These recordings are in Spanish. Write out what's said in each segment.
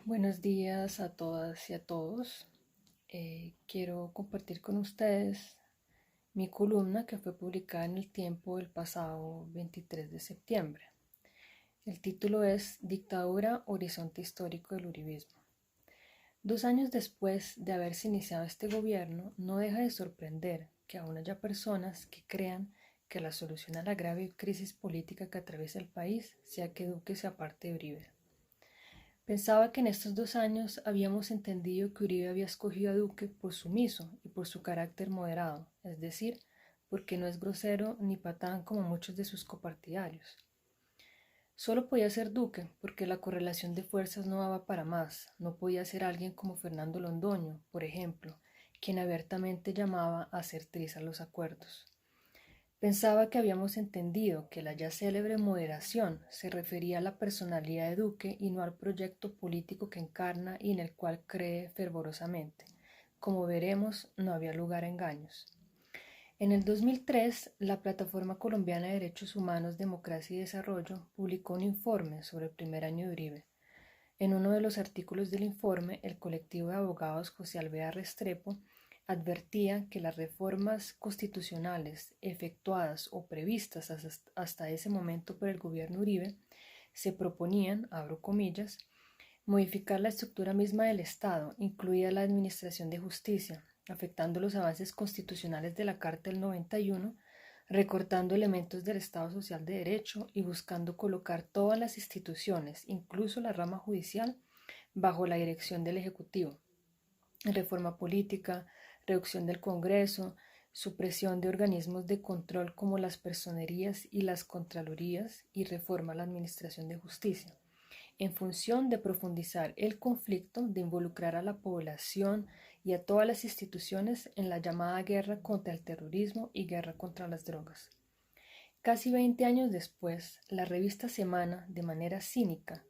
Buenos días a todas y a todos. Quiero compartir con ustedes mi columna que fue publicada en El Tiempo el pasado 23 de septiembre. El título es Dictadura, horizonte histórico del uribismo. 2 años después de haberse iniciado este gobierno, no deja de sorprender que aún haya personas que crean que la solución a la grave crisis política que atraviesa el país sea que Duque se aparte de Uribe. Pensaba que en estos 2 años habíamos entendido que Uribe había escogido a Duque por sumiso y por su carácter moderado, es decir, porque no es grosero ni patán como muchos de sus copartidarios. Solo podía ser Duque porque la correlación de fuerzas no daba para más. No podía ser alguien como Fernando Londoño, por ejemplo, quien abiertamente llamaba a hacer trizas los acuerdos. Pensaba que habíamos entendido que la ya célebre moderación se refería a la personalidad de Duque y no al proyecto político que encarna y en el cual cree fervorosamente. Como veremos, no había lugar a engaños. En el 2003, la Plataforma Colombiana de Derechos Humanos, Democracia y Desarrollo publicó un informe sobre el primer año de Uribe. En uno de los artículos del informe, el colectivo de abogados José Alvear Restrepo advertía que las reformas constitucionales efectuadas o previstas hasta ese momento por el gobierno Uribe se proponían, abro comillas, modificar la estructura misma del Estado, incluida la Administración de Justicia, afectando los avances constitucionales de la Carta del 91, recortando elementos del Estado Social de Derecho y buscando colocar todas las instituciones, incluso la rama judicial, bajo la dirección del Ejecutivo. Reforma política, reducción del Congreso, supresión de organismos de control como las personerías y las contralorías y reforma a la Administración de Justicia en función de profundizar el conflicto, de involucrar a la población y a todas las instituciones en la llamada guerra contra el terrorismo y guerra contra las drogas. Casi 20 años después, la revista Semana, de manera cínica,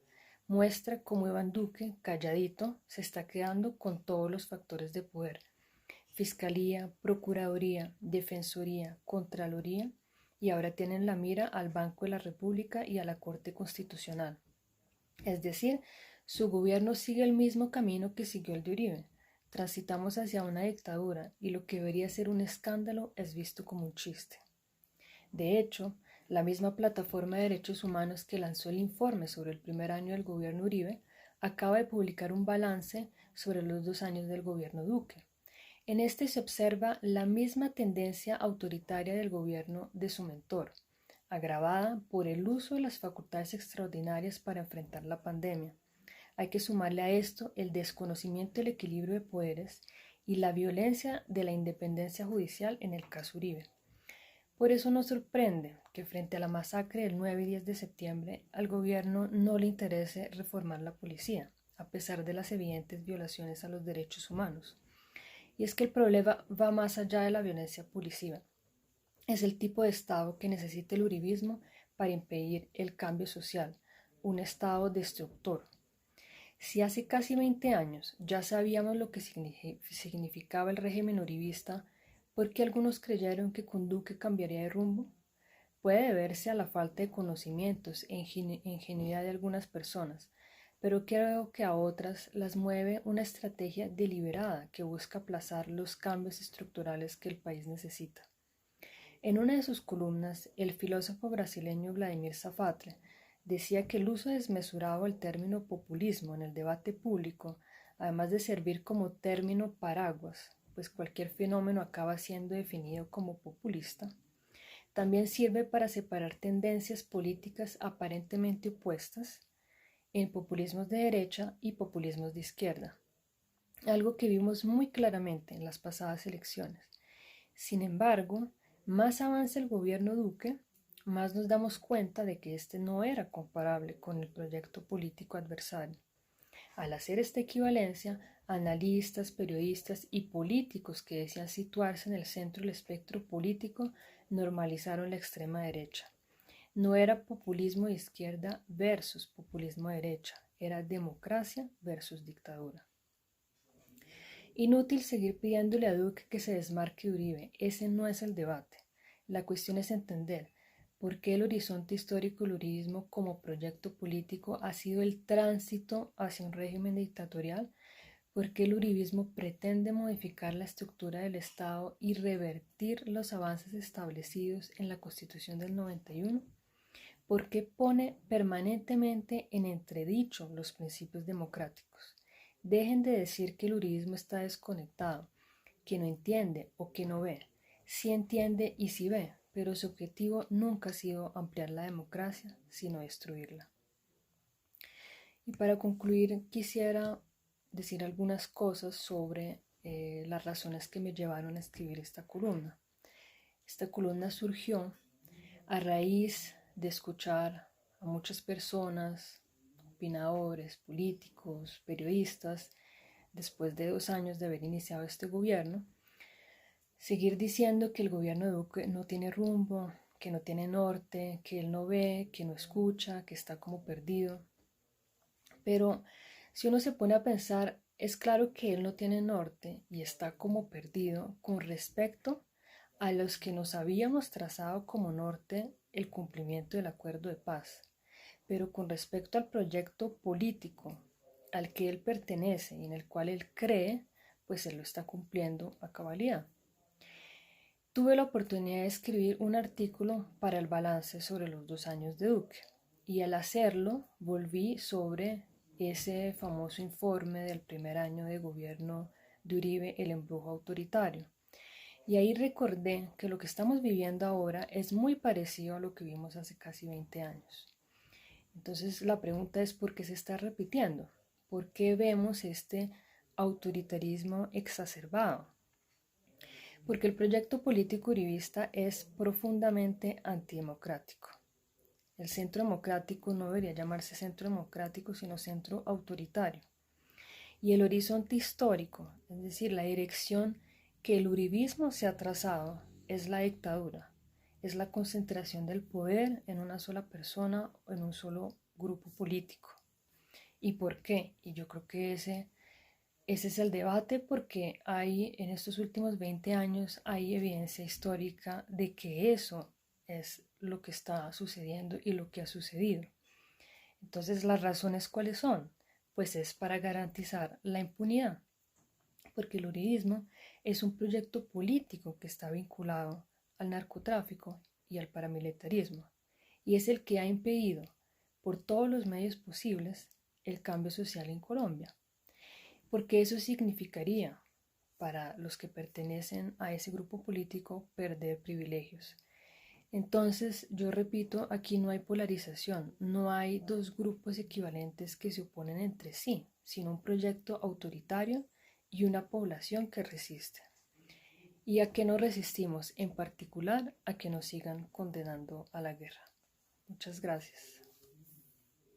muestra cómo Iván Duque, calladito, se está quedando con todos los factores de poder. Fiscalía, Procuraduría, Defensoría, Contraloría, y ahora tienen la mira al Banco de la República y a la Corte Constitucional. Es decir, su gobierno sigue el mismo camino que siguió el de Uribe. Transitamos hacia una dictadura y lo que debería ser un escándalo es visto como un chiste. De hecho, la misma plataforma de derechos humanos que lanzó el informe sobre el primer año del gobierno Uribe acaba de publicar un balance sobre los 2 años del gobierno Duque. En este se observa la misma tendencia autoritaria del gobierno de su mentor, agravada por el uso de las facultades extraordinarias para enfrentar la pandemia. Hay que sumarle a esto el desconocimiento del equilibrio de poderes y la violencia de la independencia judicial en el caso Uribe. Por eso nos sorprende que frente a la masacre del 9 y 10 de septiembre al gobierno no le interese reformar la policía, a pesar de las evidentes violaciones a los derechos humanos. Y es que el problema va más allá de la violencia policiva. Es el tipo de Estado que necesita el uribismo para impedir el cambio social, un Estado destructor. Si hace casi 20 años ya sabíamos lo que significaba el régimen uribista, ¿por qué algunos creyeron que con Duque cambiaría de rumbo? Puede deberse a la falta de conocimientos e ingenuidad de algunas personas, pero creo que a otras las mueve una estrategia deliberada que busca aplazar los cambios estructurales que el país necesita. En una de sus columnas, el filósofo brasileño Vladimir Safatli decía que el uso desmesurado del término populismo en el debate público, además de servir como término paraguas, pues cualquier fenómeno acaba siendo definido como populista, también sirve para separar tendencias políticas aparentemente opuestas en populismos de derecha y populismos de izquierda, algo que vimos muy claramente en las pasadas elecciones. Sin embargo, más avanza el gobierno Duque, más nos damos cuenta de que este no era comparable con el proyecto político adversario. Al hacer esta equivalencia, analistas, periodistas y políticos que desean situarse en el centro del espectro político normalizaron la extrema derecha. No era populismo de izquierda versus populismo de derecha, era democracia versus dictadura. Inútil seguir pidiéndole a Duque que se desmarque de Uribe, ese no es el debate. La cuestión es entender ¿Por qué el horizonte histórico del uribismo como proyecto político ha sido el tránsito hacia un régimen dictatorial? ¿Por qué el uribismo pretende modificar la estructura del Estado y revertir los avances establecidos en la Constitución del 91? ¿Por qué pone permanentemente en entredicho los principios democráticos? Dejen de decir que el uribismo está desconectado, que no entiende o que no ve. Sí entiende y sí ve, pero su objetivo nunca ha sido ampliar la democracia, sino destruirla. Y para concluir, quisiera decir algunas cosas sobre las razones que me llevaron a escribir esta columna. Esta columna surgió a raíz de escuchar a muchas personas, opinadores, políticos, periodistas, después de 2 años de haber iniciado este gobierno, seguir diciendo que el gobierno de Duque no tiene rumbo, que no tiene norte, que él no ve, que no escucha, que está como perdido. Pero si uno se pone a pensar, es claro que él no tiene norte y está como perdido con respecto a los que nos habíamos trazado como norte el cumplimiento del acuerdo de paz. Pero con respecto al proyecto político al que él pertenece y en el cual él cree, pues él lo está cumpliendo a cabalidad. Tuve la oportunidad de escribir un artículo para el balance sobre los 2 años de Duque y al hacerlo volví sobre ese famoso informe del primer año de gobierno de Uribe, el embrujo autoritario. Y ahí recordé que lo que estamos viviendo ahora es muy parecido a lo que vimos hace casi 20 años. Entonces la pregunta es ¿por qué se está repitiendo? ¿Por qué vemos este autoritarismo exacerbado? Porque el proyecto político uribista es profundamente antidemocrático. El centro democrático no debería llamarse centro democrático, sino centro autoritario. Y el horizonte histórico, es decir, la dirección que el uribismo se ha trazado, es la dictadura, es la concentración del poder en una sola persona o en un solo grupo político. ¿Y por qué? Y yo creo que ese es el debate porque hay en estos últimos 20 años hay evidencia histórica de que eso es lo que está sucediendo y lo que ha sucedido. Entonces, ¿las razones cuáles son? Pues es para garantizar la impunidad, porque el uribismo es un proyecto político que está vinculado al narcotráfico y al paramilitarismo, y es el que ha impedido por todos los medios posibles el cambio social en Colombia, porque eso significaría para los que pertenecen a ese grupo político perder privilegios. Entonces, yo repito, aquí no hay polarización, no hay dos grupos equivalentes que se oponen entre sí, sino un proyecto autoritario y una población que resiste. ¿Y a qué nos resistimos? En particular, a que nos sigan condenando a la guerra. Muchas gracias.